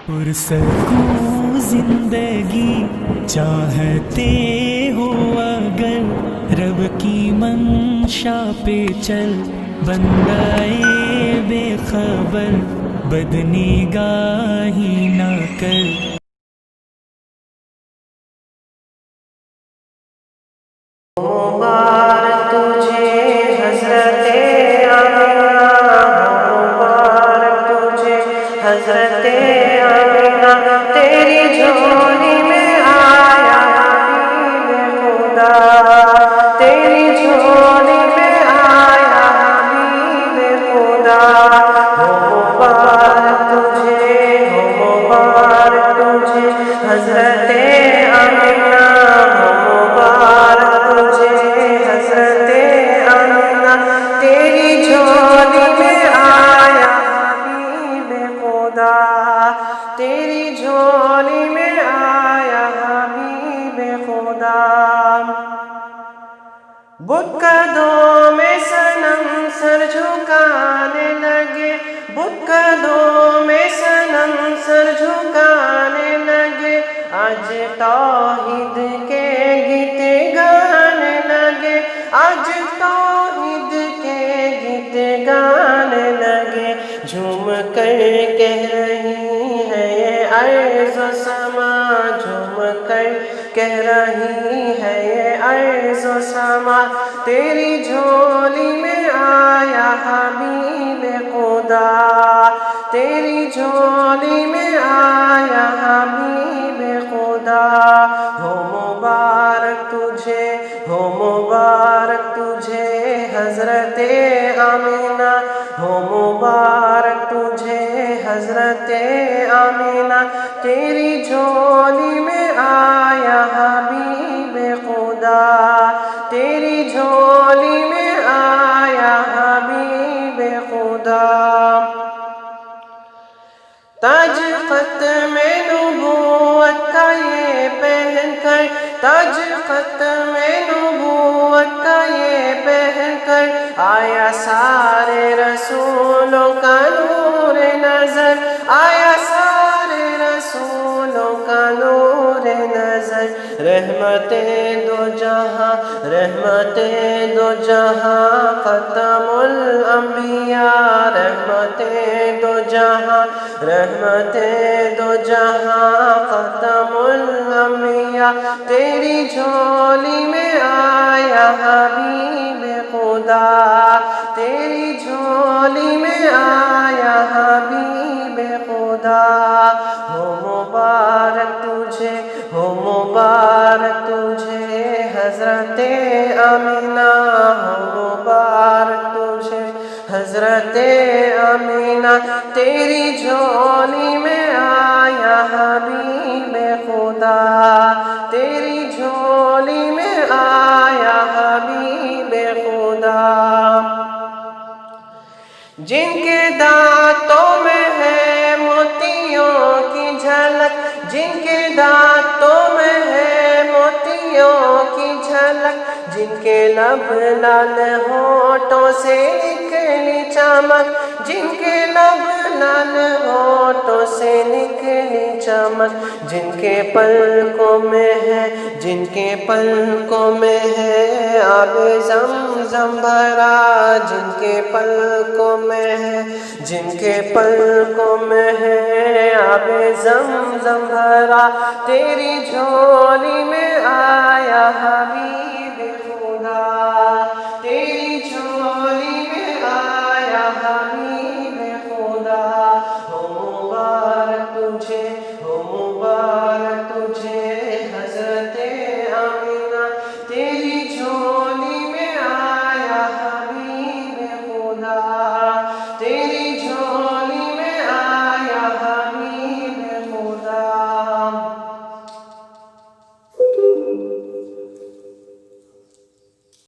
پرسکون زندگی چاہتے ہو اگر رب کی منشا پہ چل، بندائے بے خبر بدنگاہی نہ کر۔ مبارک تجھے حضرت آمنہ، مبارک تجھے حضرت آمنہ، تیری جھولی میں آیا حبیب خدا، تیری جھولی میں آیا حبیب خدا۔ مبارک تجھے، مبارک تجھے حضرت آمنہ، تیری جھولی میں آیا حبیب خدا، تیری جھولی میں آیا حبیب خدا۔ بت قدوں میں صنم سر جھکانے لگے، بت قدوں میں صنم سر جھکانے لگے، آج توحید کے گیت گانے لگے، آج توحید کے گیت گانے لگے۔ جھوم کر کہہ رہی ہے یہ ارض و سما، جھوم کر کہہ رہی ہے یہ ارض و سما، تیری جھولی میں آیا حبیب خدا، تیری جھولی میں آیا حبیب خدا۔ ہو مبارک تجھے، ہو مبارک تجھے حضرت آمنہ، ہو مبارک تجھے حضرت آمنہ، تیری جھولی میں آیا حبیب خدا، تیری جھولی میں آیا حبیب خدا۔ تاج ختم نبوت کا یہ پہن کر، تاج ختم نبوت کا یہ پہن کر، آیا سارے رسولوں کا نور نظر، آیا سارے رسولوں کا نور نظر۔ رحمتیں دو جہاں، رحمتیں دو جہاں، ختم الانبیاء، رحمتیں دو جہاں، رحمتیں دو جہاں، ختم الانبیاء، تیری جھولی میں آیا حبیب خدا، تیری جھولی میں آیا حبیب خدا۔ ہو مبارک تجھے، ہو مبارک تجھے حضرت آمنہ، ہو مبارک تجھے حضرت آمنہ، تیری جھولی میں آیا حبیب خدا، تیری جھولی میں آیا حبیب خدا۔ جن کے دانتوں میں ہے موتیوں کی جھلک، جن کے دانتوں میں ہے موتیوں کی جھلک، جن کے لب لال ہونٹوں سے نکلی چمک، جن کے لب لال ہونٹوں سے نکلی چمک، جن کے پلکوں میں ہے، جن کے پلکوں میں ہے آب زمزم بھرا، جن کے پلکوں میں ہے، جن کے پلکوں میں ہے آب زمزم بھرا، تیری جھولی میں آیا حبیب